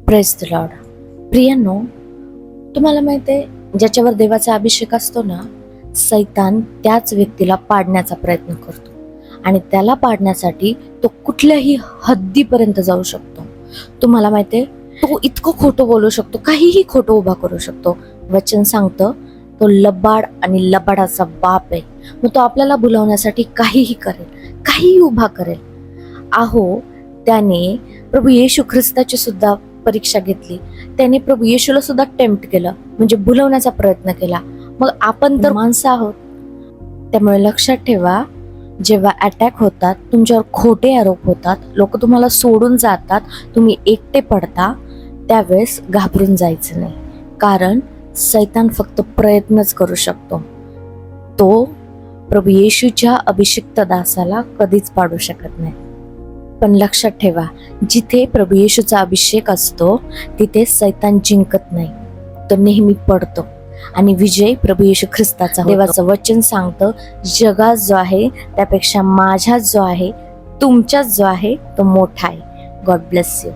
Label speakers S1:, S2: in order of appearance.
S1: Praise the Lord. प्रियांनो, तुम्हाला माहिती आहे, ज्याच्यावर देवाचा अभिषेक असतो ना, सैतान त्याच व्यक्तीला पाडण्याचा प्रयत्न करतो आणि त्याला पाडण्यासाठी तो कुठल्याही हद्दीपर्यंत जाऊ शकतो. तुम्हाला माहिती आहे, तो इतकं खोटं बोलू शकतो, काहीही खोटं उभा करू शकतो. वचन सांगतं तो लबाड आणि लबाडाचा बाप आहे. मग तो आपल्याला भुलवण्यासाठी काहीही करेल, काहीही उभा करेल. अहो, त्याने प्रभू येशू ख्रिस्ताची सुद्धा परीक्षा घेतली. त्याने प्रभू येशूला सुद्धा टेम्प्ट केलं, म्हणजे भुलवण्याचा प्रयत्न केला. मग आपण तर माणसं आहोत. त्यामुळे लक्षात ठेवा, जेव्हा अटॅक होतात, तुमच्यावर खोटे आरोप होतात, लोक तुम्हाला सोडून जातात, तुम्ही एकटे पडता, त्यावेळेस घाबरून जायचं नाही. कारण सैतान फक्त प्रयत्नच करू शकतो. तो प्रभू येशूच्या अभिषिक्त दासाला कधीच पाडू शकत नाही. पण लक्षात ठेवा, जिथे प्रभू येशूचा अभिषेक असतो तिथे सैतान जिंकत नाही, तो नेहमी पडतो आणि विजय प्रभू येशू ख्रिस्ताचा होतो. देवाचं वचन सांगतं, जगात जो आहे त्यापेक्षा माझ्यात जो आहे, तुमच्यात जो आहे तो मोठा आहे. God bless you.